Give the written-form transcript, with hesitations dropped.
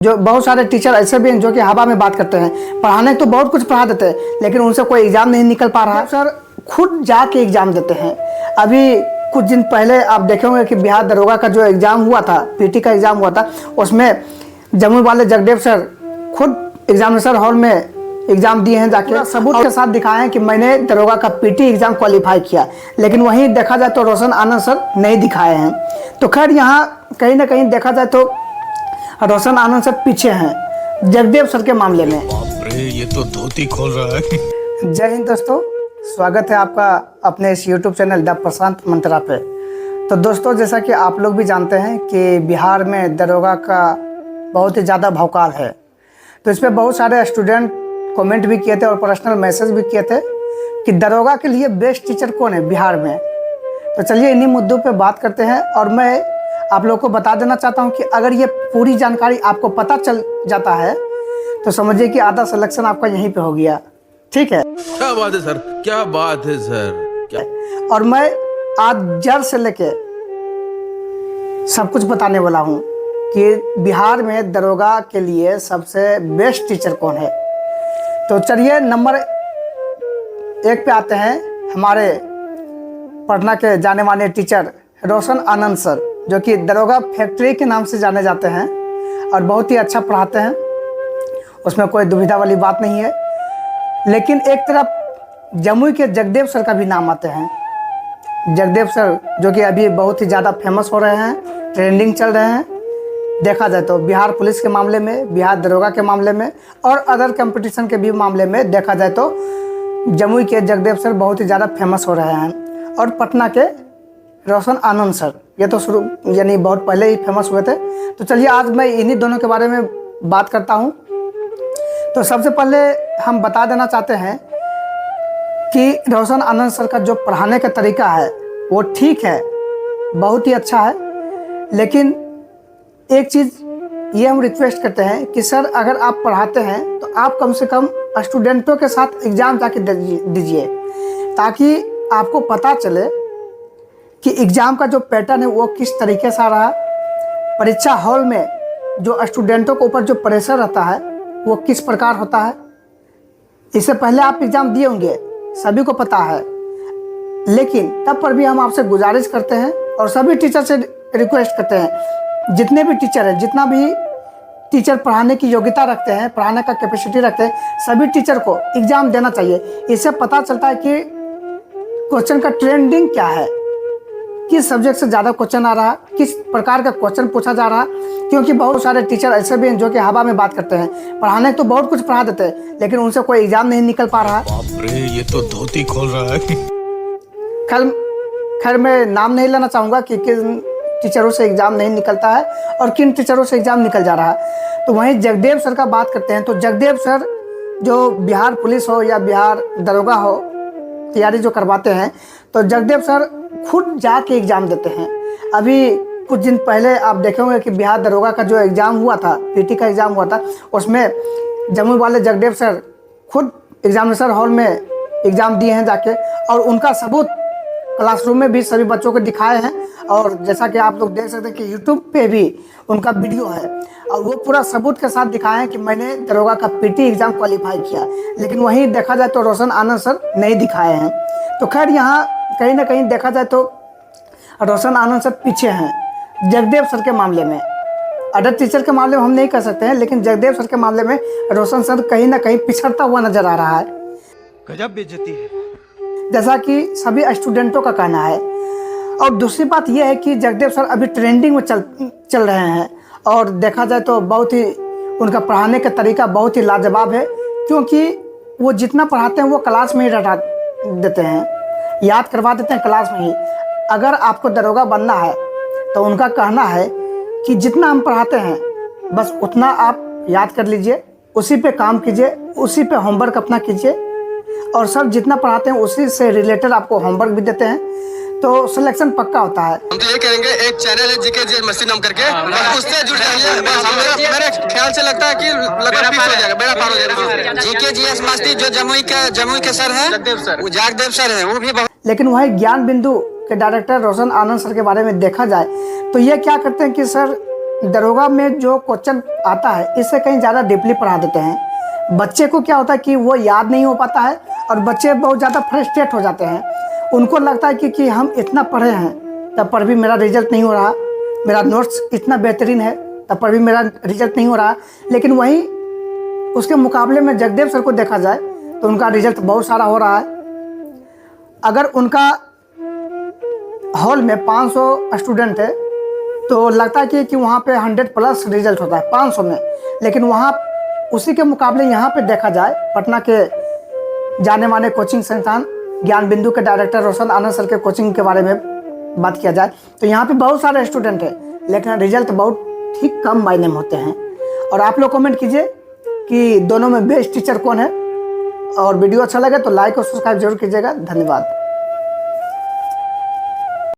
जो बहुत सारे टीचर ऐसे भी हैं जो कि हवा में बात करते हैं, पढ़ाने तो बहुत कुछ पढ़ा देते हैं लेकिन उनसे कोई एग्जाम नहीं निकल पा रहा है। सर खुद जाके एग्जाम देते हैं। अभी कुछ दिन पहले आप देखे होंगे कि बिहार दरोगा का जो एग्जाम हुआ था, पीटी का एग्जाम हुआ था, उसमें जमुई वाले जगदेव सर खुद एग्जामिनेशन हॉल में एग्जाम दिए हैं, जाके सबूत के साथ दिखाए हैं कि मैंने दरोगा का पीटी एग्जाम क्वालिफाई किया। लेकिन वहीं देखा जाए तो रोशन आनंद सर नहीं दिखाए हैं। तो खैर यहाँ कहीं ना कहीं देखा जाए तो रोशन आनंद सर पीछे हैं जगदेव सर के मामले में। बाप रे, ये तो धोती खोल रहा है। जय हिंद दोस्तों, स्वागत है आपका अपने इस YouTube चैनल द प्रशांत मंत्रा पे। तो दोस्तों, जैसा कि आप लोग भी जानते हैं कि बिहार में दरोगा का बहुत ही ज़्यादा भौकाल है। तो इस पर बहुत सारे स्टूडेंट कमेंट भी किए थे और पर्सनल मैसेज भी किए थे कि दरोगा के लिए बेस्ट टीचर कौन है बिहार में। तो चलिए इन्हीं मुद्दों पे बात करते हैं। और मैं आप लोगों को बता देना चाहता हूं कि अगर ये पूरी जानकारी आपको पता चल जाता है तो समझिए कि आधा सिलेक्शन आपका यहीं पे हो गया। ठीक है, क्या बात है सर, क्या बात है सर, क्या? और मैं आज जड़ से लेके सब कुछ बताने वाला हूं कि बिहार में दरोगा के लिए सबसे बेस्ट टीचर कौन है। तो चलिए नंबर 1 पे आते हैं। हमारे पटना के जाने माने टीचर रोशन आनंद सर, जो कि दरोगा फैक्ट्री के नाम से जाने जाते हैं और बहुत ही अच्छा पढ़ाते हैं, उसमें कोई दुविधा वाली बात नहीं है। लेकिन एक तरफ जमुई के जगदेव सर का भी नाम आते हैं। जगदेव सर जो कि अभी बहुत ही ज़्यादा फेमस हो रहे हैं, ट्रेंडिंग चल रहे हैं। देखा जाए तो बिहार पुलिस के मामले में, बिहार दरोगा के मामले में और अदर कंपटीशन के भी मामले में देखा जाए तो जमुई के जगदेव सर बहुत ही ज़्यादा फेमस हो रहे हैं। और पटना के रोशन आनंद सर, ये तो शुरू यानी बहुत पहले ही फेमस हुए थे। तो चलिए आज मैं इन्हीं दोनों के बारे में बात करता हूँ। तो सबसे पहले हम बता देना चाहते हैं कि रोशन आनंद सर का जो पढ़ाने का तरीका है वो ठीक है, बहुत ही अच्छा है। लेकिन एक चीज़ ये हम रिक्वेस्ट करते हैं कि सर अगर आप पढ़ाते हैं तो आप कम से कम स्टूडेंटों के साथ एग्ज़ाम जाके दीजिए, ताकि आपको पता चले कि एग्ज़ाम का जो पैटर्न है वो किस तरीके से आ रहा है। परीक्षा हॉल में जो स्टूडेंटों के ऊपर जो प्रेशर रहता है वो किस प्रकार होता है। इससे पहले आप एग्ज़ाम दिए होंगे, सभी को पता है। लेकिन तब पर भी हम आपसे गुजारिश करते हैं और सभी टीचर से रिक्वेस्ट करते हैं, जितने भी टीचर हैं, जितना भी टीचर पढ़ाने की योग्यता रखते हैं, पढ़ाने का कैपेसिटी रखते हैं, सभी टीचर को एग्ज़ाम देना चाहिए। इससे पता चलता है कि क्वेश्चन का ट्रेंडिंग क्या है, किस सब्जेक्ट से ज़्यादा क्वेश्चन आ रहा है, किस प्रकार का क्वेश्चन पूछा जा रहा है। क्योंकि बहुत सारे टीचर ऐसे भी हैं जो कि हवा में बात करते हैं, पढ़ाने तो बहुत कुछ पढ़ा देते हैं लेकिन उनसे कोई एग्जाम नहीं निकल पा रहा है। बाप रे, ये तो धोती खोल रहा है। खैर मैं नाम नहीं लेना चाहूँगा कि किन टीचरों से एग्ज़ाम नहीं निकलता है और किन टीचरों से एग्ज़ाम निकल जा रहा है। तो वहीं जगदेव सर का बात करते हैं। तो जगदेव सर जो बिहार पुलिस हो या बिहार दरोगा हो, तैयारी जो करवाते हैं, तो जगदेव सर खुद जाके एग्ज़ाम देते हैं। अभी कुछ दिन पहले आप देखे होंगे कि बिहार दरोगा का जो एग्ज़ाम हुआ था, पीटी का एग्ज़ाम हुआ था, उसमें जमुई वाले जगदेव सर खुद एग्जामिनेशन हॉल में एग्ज़ाम दिए हैं जाके, और उनका सबूत क्लासरूम में भी सभी बच्चों को दिखाए हैं। और जैसा कि आप लोग देख सकते हैं कि यूट्यूब पे भी उनका वीडियो है और वो पूरा सबूत के साथ दिखाए हैं कि मैंने दरोगा का पीटी एग्ज़ाम क्वालिफाई किया। लेकिन वहीं देखा जाए तो रोशन आनंद सर नहीं दिखाए हैं। तो खैर यहाँ कहीं ना कहीं देखा जाए तो रोशन आनंद सर पीछे हैं जगदेव सर के मामले में। अदर टीचर के मामले में हम नहीं कह सकते हैं, लेकिन जगदेव सर के मामले में रोशन सर कहीं ना कहीं पिछड़ता हुआ नजर आ रहा है। गजब बेइज्जती है, जैसा कि सभी स्टूडेंटों का कहना है। और दूसरी बात यह है कि जगदेव सर अभी ट्रेंडिंग में चल रहे हैं और देखा जाए तो बहुत ही उनका पढ़ाने का तरीका बहुत ही लाजवाब है। क्योंकि वो जितना पढ़ाते हैं वो क्लास में ही रटा देते हैं, याद करवा देते हैं क्लास में ही। अगर आपको दरोगा बनना है तो उनका कहना है कि जितना हम पढ़ाते हैं बस उतना आप याद कर लीजिए, उसी पे काम कीजिए, उसी पे होमवर्क अपना कीजिए। और सर जितना पढ़ाते हैं उसी से रिलेटेड आपको होमवर्क भी देते हैं, तो सिलेक्शन पक्का होता है। हम तो ये कहेंगे, एक चैनल है जीके जी मस्ती नाम करके, उससे जुड़ जाइए। मेरे ख्याल से लगता है कि लगभग फिक्स हो जाएगा, बेड़ा पार हो जाएगा। जीके जी मस्ती जो जमुई के सर है, वो जगदेव सर है, वो भी बहुत। लेकिन वही ज्ञान बिंदु के डायरेक्टर रोशन आनंद सर के बारे में देखा जाए तो ये क्या करते हैं कि सर दरोगा में जो क्वेश्चन आता है इससे कहीं ज़्यादा डीपली पढ़ा देते हैं। बच्चे को क्या होता है कि वो याद नहीं हो पाता है और बच्चे बहुत ज़्यादा फ्रस्ट्रेट हो जाते हैं। उनको लगता है कि हम इतना पढ़े हैं तब पर भी मेरा रिजल्ट नहीं हो रहा, मेरा नोट्स इतना बेहतरीन है तब पर भी मेरा रिजल्ट नहीं हो रहा। लेकिन वहीं उसके मुकाबले में जगदेव सर को देखा जाए तो उनका रिजल्ट बहुत सारा हो रहा है। अगर उनका हॉल में 500 स्टूडेंट है तो लगता है कि वहाँ पे 100+ रिजल्ट होता है 500 में। लेकिन वहाँ उसी के मुकाबले यहाँ पे देखा जाए, पटना के जाने माने कोचिंग संस्थान ज्ञान बिंदु के डायरेक्टर रोशन आनंद सर के कोचिंग के बारे में बात किया जाए तो यहाँ पे बहुत सारे स्टूडेंट हैं लेकिन रिजल्ट बहुत ही कम मायने में होते हैं। और आप लोग कमेंट कीजिए कि दोनों में बेस्ट टीचर कौन है। और वीडियो अच्छा लगे तो लाइक और सब्सक्राइब जरूर कीजिएगा। धन्यवाद।